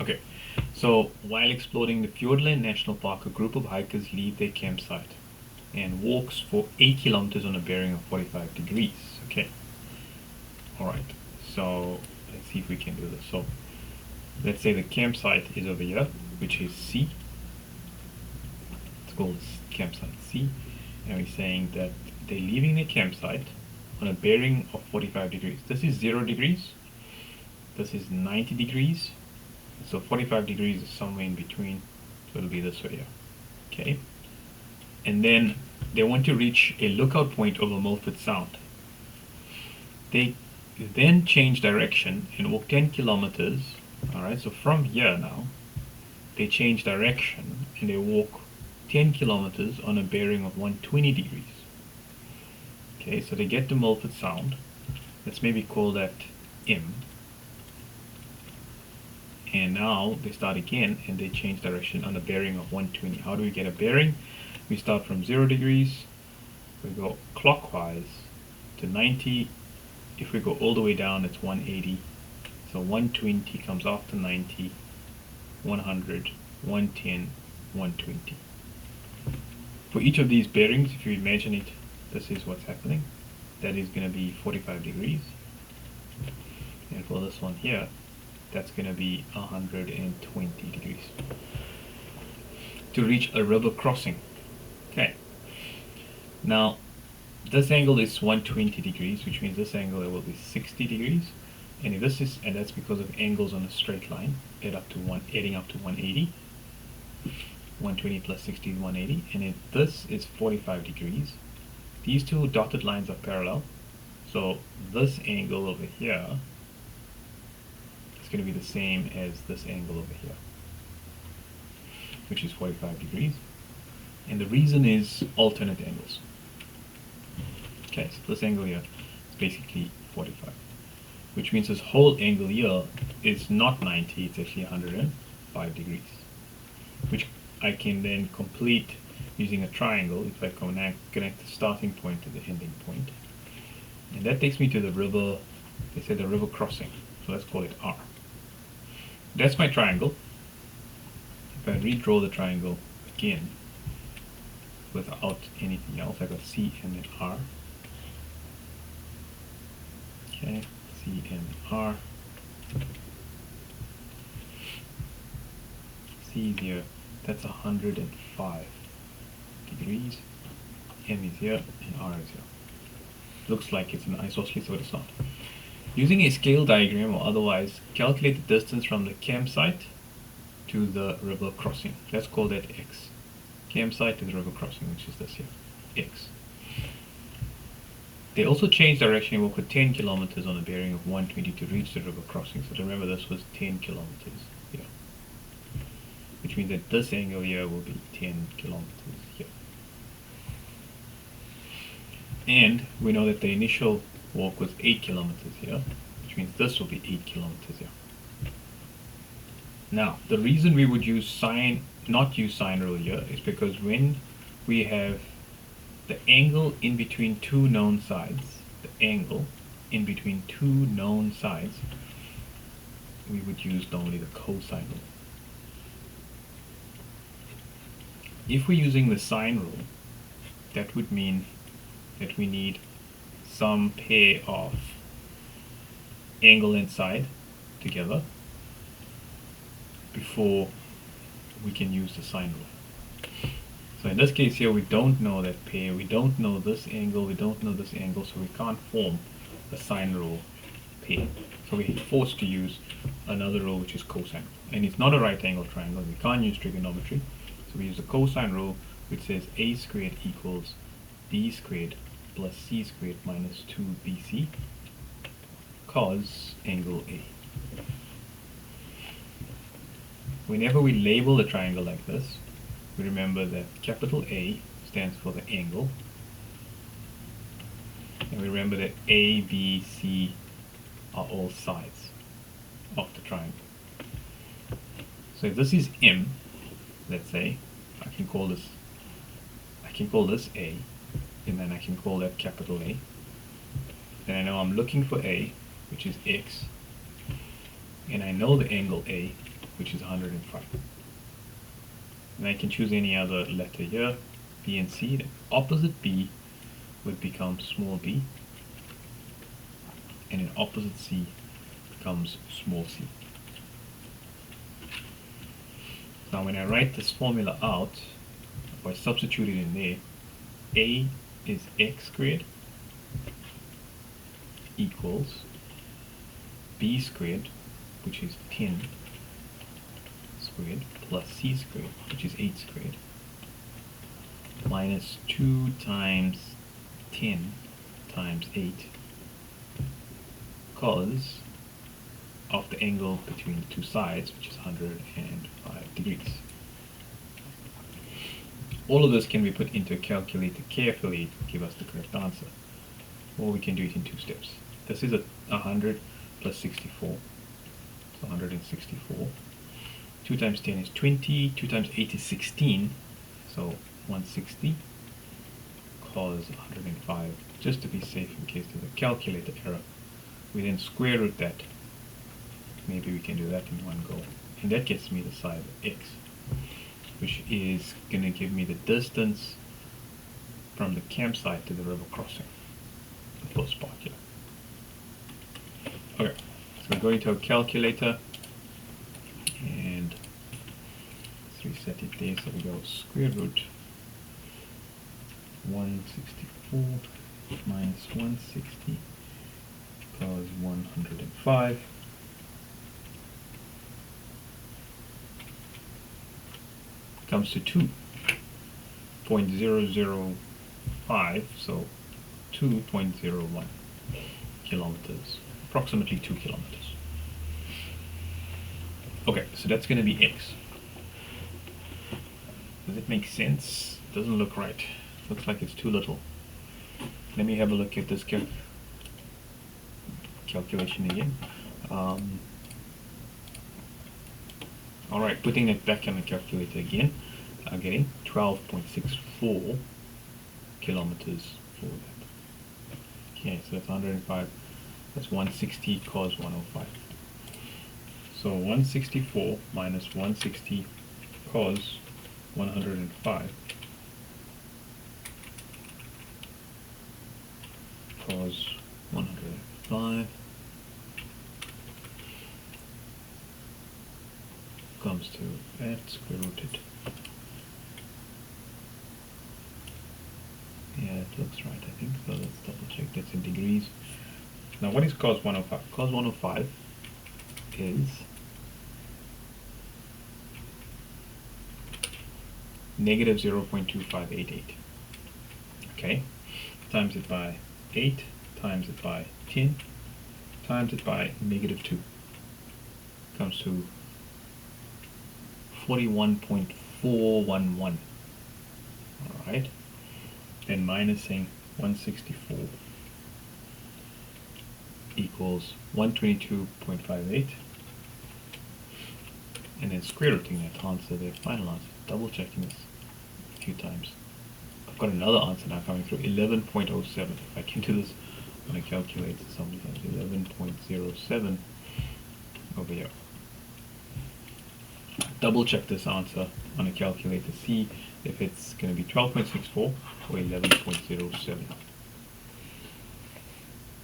Okay, so while exploring the Fiordland National Park, a group of hikers leave their campsite and walks for 8 kilometers on a bearing of 45 degrees. Okay, alright, so let's see if we can do this. So let's say the campsite is over here, which is C. Let's call this campsite C, and we're saying that they're leaving their campsite on a bearing of 45 degrees. This is 0 degrees, this is 90 degrees, so 45 degrees is somewhere in between, so it'll be this way here. Okay, and then they want to reach a lookout point over Milford Sound. They then change direction and walk 10 kilometers. Alright, so from here now, they change direction and they walk 10 kilometers on a bearing of 120 degrees. Okay, so they get to Milford Sound. Let's maybe call that M. And now they start again and they change direction on a bearing of 120. How do we get a bearing? We start from 0 degrees, we go clockwise to 90. If we go all the way down, it's 180. So 120 comes after 90, 100, 110, 120. For each of these bearings, if you imagine it, this is what's happening. That is going to be 45 degrees. And for this one here, that's going to be 120 degrees. To reach a river crossing. Okay. Now, this angle is 120 degrees, which means this angle will be 60 degrees. And if this is, and that's because of angles on a straight line, adding up to 180. 120 plus 60 is 180. And if this is 45 degrees, these two dotted lines are parallel. So this angle over here is going to be the same as this angle over here, which is 45 degrees. And the reason is alternate angles. Okay, so this angle here is basically 45, which means this whole angle here is not 90, it's actually 105 degrees, which I can then complete using a triangle if I connect the starting point to the ending point. And that takes me to the river, they say the river crossing, so let's call it R. That's my triangle. If I redraw the triangle again, without anything else, I got C and then R. Okay, C and R. C is here, that's 105 degrees. M is here and R is here. Looks like it's an isosceles, but it's not. Using a scale diagram or otherwise, calculate the distance from the campsite to the river crossing. Let's call that X. Campsite to the river crossing, which is this here, X. They also change direction and walk for 10 kilometers on a bearing of 120 to reach the river crossing. So remember, this was 10 kilometers here, which means that this angle here will be 10 kilometers here. And we know that the initial walk was 8 kilometers here, which means this will be 8 kilometers here. Now, the reason we would use not use sine rule here is because when we have the angle in between two known sides, we would use normally the cosine rule. If we're using the sine rule, that would mean that we need some pair of angle and side together before we can use the sine rule. So in this case here, we don't know that pair, we don't know this angle, we don't know this angle, so we can't form a sine rule pair. So we're forced to use another rule, which is cosine. And it's not a right angle triangle, we can't use trigonometry. So we use the cosine rule, which says a squared equals b squared plus c squared minus 2bc cos angle A. Whenever we label a triangle like this, we remember that capital A stands for the angle, and we remember that A, B, C are all sides of the triangle. So if this is M, let's say, I can call this A, and then I can call that capital A. Then I know I'm looking for A, which is X, and I know the angle A, which is 105. And I can choose any other letter here, B and C. The opposite B would become small b, and an opposite C becomes small c. Now when I write this formula out, if I substitute it in there, A is x squared equals b squared, which is 10 squared, plus c squared, which is 8 squared, minus 2 times 10 times 8, cos of the angle between the two sides, which is 105 degrees. All of this can be put into a calculator carefully to give us the correct answer. Or we can do it in two steps. This is 100 plus 64, so 164. 2 times 10 is 20, 2 times 8 is 16, so 160, cos 105. Just to be safe in case there's a calculator error, we then square root that. Maybe we can do that in one go. And that gets me the side of x, which is going to give me the distance from the campsite to the river crossing, the first part here. Okay, so we go into our calculator, and let's reset it there. So we go square root 164 minus 160 cos 105 comes to 2.005, so 2.01 kilometers, approximately 2 kilometers. Okay, so that's going to be x. Does it make sense? Doesn't look right. Looks like it's too little. Let me have a look at this calculation again. Alright, putting it back on the calculator again, I'm getting 12.64 kilometers for that. Okay, so that's 105. That's 160 cos 105. So 164 minus 160 cos 105 cos 105 comes to that square rooted. Yeah, it looks right, I think. So let's double check. That's in degrees. Now what is cos 105? Cos 105 is negative 0.2588. Okay, times it by 8, times it by 10, times it by negative 2. Comes to 41.411. Alright, then minusing 164 equals 122.58, and then square rooting that answer, the final answer, double checking this a few times. I've got another answer now coming through, 11.07. If I can do this on a calculator sometimes, 11.07 over here. Double check this answer on a calculator, see if it's going to be 12.64 or 11.07.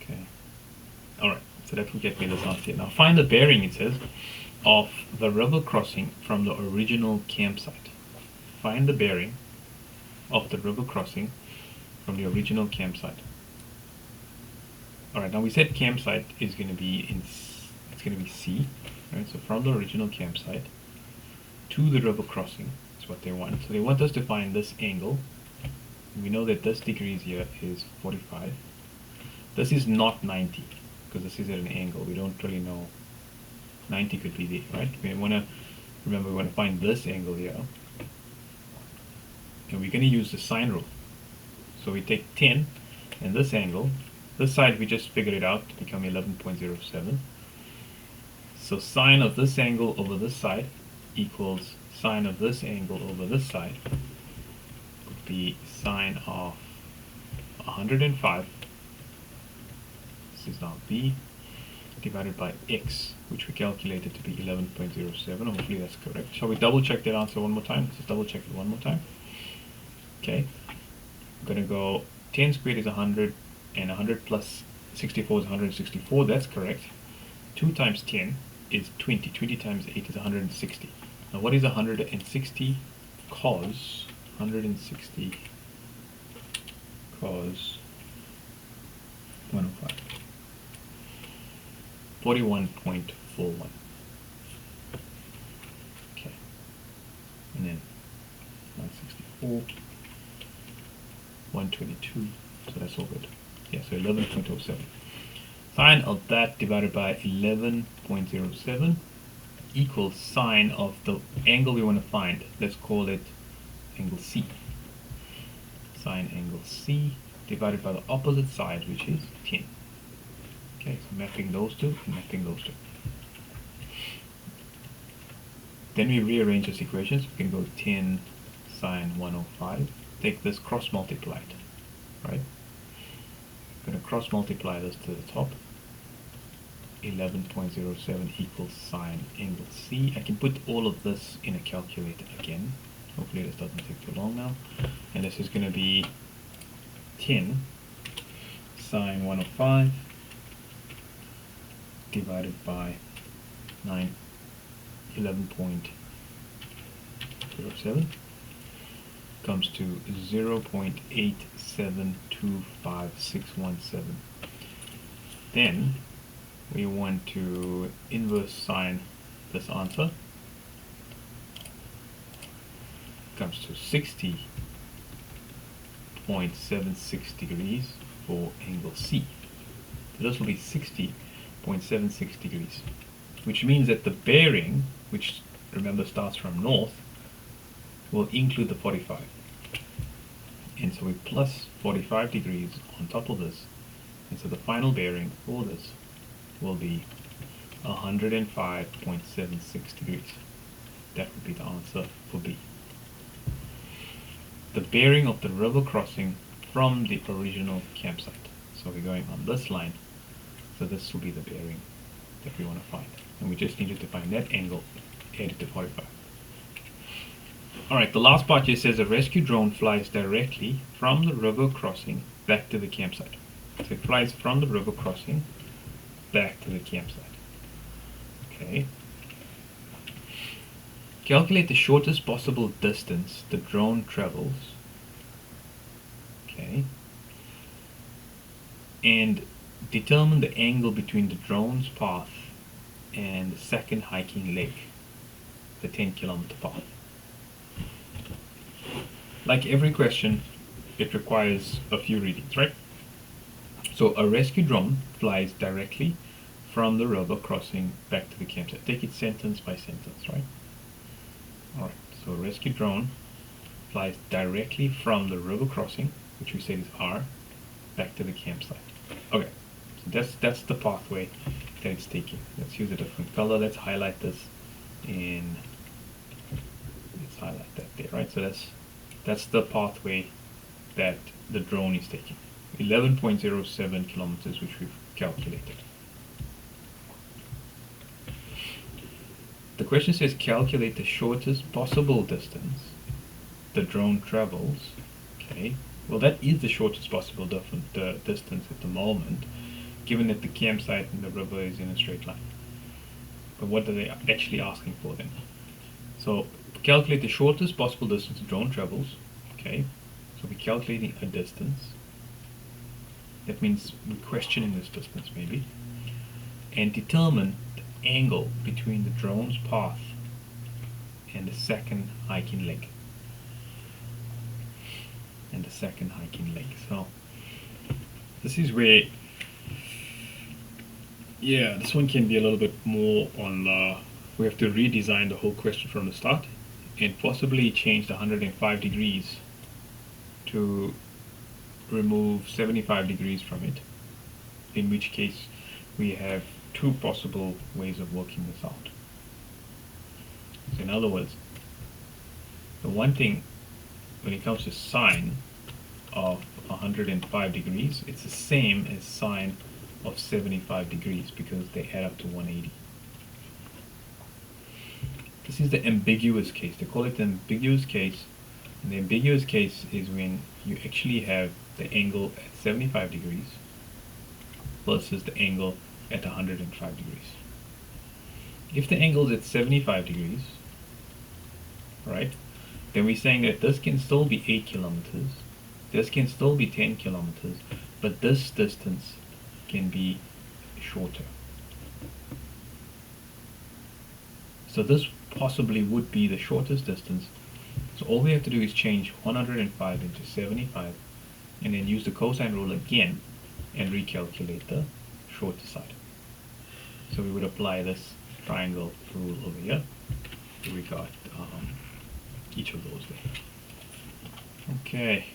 Okay. Alright, so that will get me this answer. Now find the bearing, it says, of the river crossing from the original campsite. Find the bearing of the river crossing from the original campsite. Alright, now we said campsite is going to be it's going to be C, right? So from the original campsite to the river crossing is what they want. So they want us to find this angle. We know that this degrees here is 45. This is not 90 because this is at an angle. We don't really know. 90 could be there, right? We want to remember we want to find this angle here, and we're going to use the sine rule. So we take 10 and this angle. This side we just figured it out to become 11.07. So sine of this angle over this side equals sine of this angle over this side would be sine of 105. This is now B divided by x, which we calculated to be 11.07. Hopefully that's correct. Shall we double check that answer one more time? Let's double check it one more time. Okay, I'm going to go 10 squared is 100, and 100 plus 64 is 164. That's correct. 2 times 10 is 20. 20 times 8 is 160. Now what is 160 cos 160 cos 105? 41.41. Okay. And then 164, 122. So that's all good. Yeah, so 11.07. Sine of that divided by 11.07 equals sine of the angle we want to find. Let's call it angle C. Sine angle C divided by the opposite side, which is 10. Okay, so mapping those two and mapping those two. Then we rearrange these equations. We can go 10 sine 105. Take this, cross multiply it, right? I'm going to cross multiply this to the top. 11.07 equals sine angle C. I can put all of this in a calculator again. Hopefully this doesn't take too long now. And this is going to be 10 sine 105 divided by 11.07 comes to 0.8725617. Then we want to inverse sine this answer. Comes to 60.76 degrees for angle C. So this will be 60.76 degrees, which means that the bearing, which remember starts from north, will include the 45. And so we plus 45 degrees on top of this. And so the final bearing for this will be 105.76 degrees. That would be the answer for B. The bearing of the river crossing from the original campsite. So we're going on this line. So this will be the bearing that we want to find. And we just needed to find that angle, add it to 45. Alright, the last part here says a rescue drone flies directly from the river crossing back to the campsite. So it flies from the river crossing back to the campsite. Okay. Calculate the shortest possible distance the drone travels. Okay. And determine the angle between the drone's path and the second hiking leg, the 10-kilometer path. Like every question, it requires a few readings, right? So a rescue drone flies directly from the river crossing back to the campsite. Take it sentence by sentence, right? Alright, so a rescue drone flies directly from the river crossing, which we said is R, back to the campsite. Okay, so that's the pathway that it's taking. Let's use a different color. Let's highlight this in, let's highlight that there, right? So that's the pathway that the drone is taking. 11.07 kilometers, which we've calculated. The question says calculate the shortest possible distance the drone travels. Okay, well that is the shortest possible distance at the moment, given that the campsite and the river is in a straight line. But what are they actually asking for then? So calculate the shortest possible distance the drone travels. Okay, so we're calculating a distance. That means we're questioning this distance maybe. And determine the angle between the drone's path and the second hiking leg. So this is where, yeah, this one can be a little bit more on we have to redesign the whole question from the start and possibly change the 105 degrees to remove 75 degrees from it, in which case we have two possible ways of working this out. So in other words, the one thing when it comes to sine of 105 degrees, it's the same as sine of 75 degrees because they add up to 180. This is the ambiguous case. They call it the ambiguous case. And the ambiguous case is when you actually have the angle at 75 degrees versus the angle at 105 degrees. If the angle is at 75 degrees, right, then we're saying that this can still be 8 kilometers, this can still be 10 kilometers, but this distance can be shorter. So this possibly would be the shortest distance. So all we have to do is change 105 into 75 and then use the cosine rule again and recalculate the shorter side. So we would apply this triangle rule over here. We got each of those there. Okay.